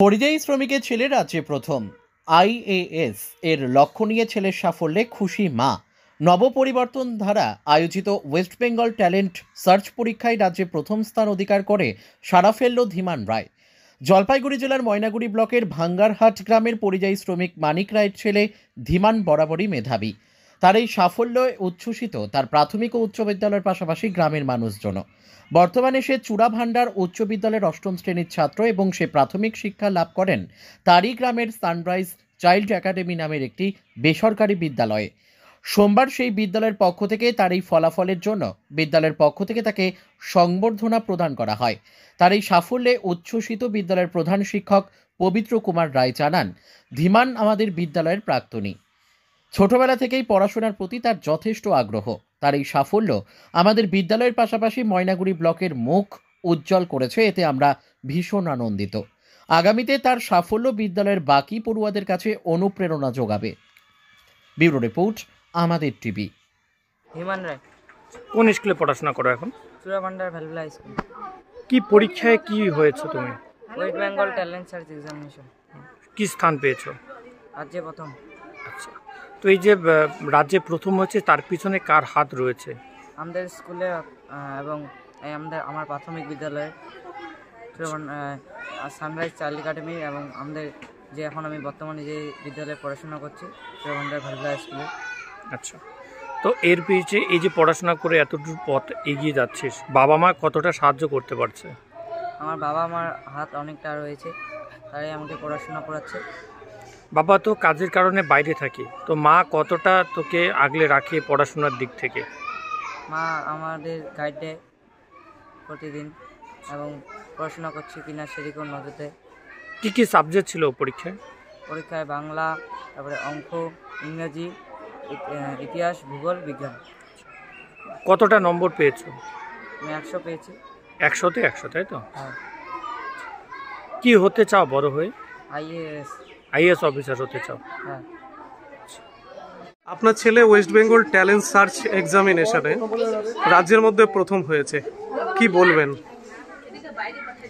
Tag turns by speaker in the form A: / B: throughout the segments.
A: পরিযায়ী শ্রমিকের ছেলে রাজ্যে প্রথম। আইএএস এর লক্ষ্য নিয়ে ছেলের সাফল্যে খুশি মা। নবপরিবর্তন ধারা আয়োজিত ওয়েস্ট বেঙ্গল ট্যালেন্ট সার্চ পরীক্ষায় রাজ্যে প্রথম স্থান অধিকার করে সাড়া ফেলল ধীমান রায়। জলপাইগুড়ি জেলার ময়নাগুড়ি ব্লকের ভাঙ্গারহাট গ্রামের পরিযায়ী শ্রমিক মানিক রায়ের ছেলে ধীমান বরাবরই মেধাবী। তার এই সাফল্যে উচ্ছ্বসিত তার প্রাথমিক ও উচ্চ বিদ্যালয়ের পাশাপাশি গ্রামের মানুষজন। বর্তমানে সে চূড়াভান্ডার উচ্চ বিদ্যালয়ের অষ্টম শ্রেণীর ছাত্র এবং সে প্রাথমিক শিক্ষা লাভ করেন তারই গ্রামের সানরাইজ চাইল্ড একাডেমি নামের একটি বেসরকারি বিদ্যালয়ে। সোমবার সেই বিদ্যালয়ের পক্ষ থেকে তার এই ফলাফলের জন্য বিদ্যালয়ের পক্ষ থেকে তাকে সংবর্ধনা প্রদান করা হয়। তার এই সাফল্যে উচ্ছ্বসিত বিদ্যালয়ের প্রধান শিক্ষক পবিত্র কুমার রায় জানান, ধীমান আমাদের বিদ্যালয়ের প্রাক্তনী। ছোটবেলা থেকেই পড়াশোনার প্রতি তার যথেষ্ট আগ্রহ। তার এই সাফল্য আমাদের বিদ্যালয়ের পাশাপাশি ময়নাগুড়ি ব্লকের মুখ উজ্জ্বল করেছে, এতে আমরা ভীষণ আনন্দিত। আগামীতে তার সাফল্য বিদ্যালয়ের বাকি পড়ুয়াদের কাছে অনুপ্রেরণা যোগাবে। ব্যুরো রিপোর্ট, আমাদের টিভি।
B: হিমান রায়।
C: কোন স্কুলে পড়াশোনা করো এখন?
B: চূড়াভান্ডার ভ্যালুলা হাই স্কুল।
C: কি পরীক্ষায় কি হয়েছে তুমি?
B: West Bengal talent search examination.
C: কি স্থান পেয়েছো?
B: রাজ্যে প্রথম।
C: আচ্ছা, তো এই যে রাজ্যে প্রথম হচ্ছে তার পিছনে কার হাত রয়েছে?
B: আমাদের স্কুলে এবং আমার প্রাথমিক বিদ্যালয়ে সানরাইজ চাইল্ড একাডেমি এবং আমাদের যে এখন আমি বর্তমানে যে বিদ্যালয়ে পড়াশোনা করছি চূড়াভান্ডার ভ্যালুলা হাই স্কুলে।
C: আচ্ছা, তো এর পিছে এই যে পড়াশোনা করে এতটুকু পথ এগিয়ে যাচ্ছিস, বাবা মা কতটা সাহায্য করতে পারছে?
B: আমার বাবা মার হাত অনেকটা রয়েছে, তাই আমাকে পড়াশোনা করাচ্ছে।
C: বাবা তো কাজের কারণে বাইরে থাকে, তো মা কতটা তোকে আগলে রাখে পড়াশোনার দিক থেকে?
B: মা আমাদের গাইড দেয় প্রতিদিন এবং পড়াশোনা করছি কিনা সেদিকেও নজর দেয়।
C: কী কী সাবজেক্ট ছিল পরীক্ষায়?
B: পরীক্ষায় বাংলা, তারপরে অঙ্ক, ইংরাজি, ইতিহাস, ভূগোল, বিজ্ঞান।
C: কতটা নম্বর পেয়েছো?
B: আমি 100 পেয়েছি।
C: 100-তে 100, তাই তো?
B: হ্যাঁ।
C: কি হতে চাও বড় হয়ে?
B: আইএএস
C: অফিসার হতে চাও?
B: হ্যাঁ।
D: আপনার ছেলে ওয়েস্ট বেঙ্গল ট্যালেন্ট সার্চ এক্সামিনেশনে রাজ্যের মধ্যে প্রথম হয়েছে, কি বলবেন?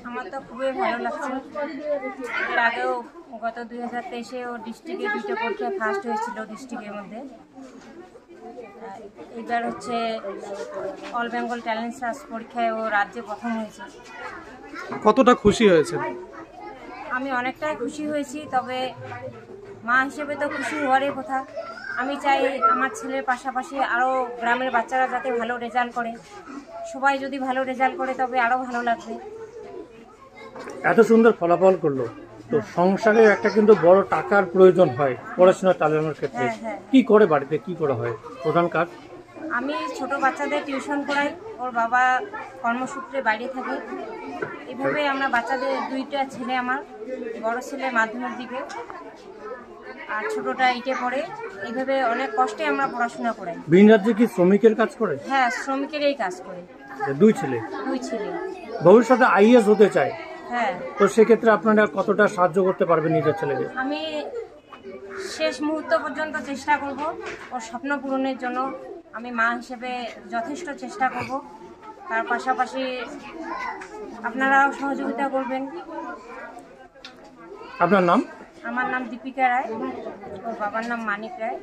E: আমার তো খুবই ভালো লাগছে। এর আগেও গত 2023-এ ও ডিস্ট্রিক্টে দুটো পরীক্ষায় ফার্স্ট হয়েছিল ডিস্ট্রিক্টের মধ্যে। এবার হচ্ছে অল বেঙ্গল ট্যালেন্ট সার্চ পরীক্ষায় ও রাজ্যে প্রথম হয়েছে।
D: কতটা খুশি হয়েছে?
E: আমি অনেকটাই খুশি হয়েছি, তবে মা হিসেবে তো খুশি হওয়ারই কথা। আমি চাই আমার ছেলের পাশাপাশি আরও গ্রামের বাচ্চারা যাতে ভালো রেজাল্ট করে। সবাই যদি ভালো রেজাল্ট করে তবে আরও ভালো লাগবে।
C: এত সুন্দর ফলাফল করলো, তো সংসারে একটা কিন্তু বড় টাকার প্রয়োজন হয় পড়াশোনা চালানোর ক্ষেত্রে।
E: হ্যাঁ।
C: কি করে বাড়িতে কি করা হয় প্রধান কাজ?
E: আমি ছোট বাচ্চাদের টিউশন করাই, ওর বাবা কর্মসূত্রে বাইরে থাকে। এভাবে আমরা বাচ্চাদের দুইটা ছেলে, আমার বড় ছেলে মাধ্যমিক দিকে আর ছোটটা 8-এ পড়ে। এইভাবে অনেক কষ্টে আমরা পড়াশোনা করাই।
C: ভিন রাজ্যে কি শ্রমিকের কাজ করে?
E: হ্যাঁ, শ্রমিকেরই কাজ করে।
C: দুই ছেলে ভবিষ্যতে আইএএস হতে চায়,
E: হ্যাঁ।
C: তো সেক্ষেত্রে আপনারা কতটা সাহায্য করতে পারবেন নিজের ছেলেকে?
E: আমি শেষ মুহূর্ত পর্যন্ত চেষ্টা করব ওর স্বপ্ন পূরণের জন্য। আমি মা হিসেবে যথেষ্ট চেষ্টা করব। তার পাশাপাশি আপনারাও সহযোগিতা করবেন।
C: আপনার নাম?
E: আমার নাম দীপিকা রায়, ওর বাবার নাম মানিক রায়।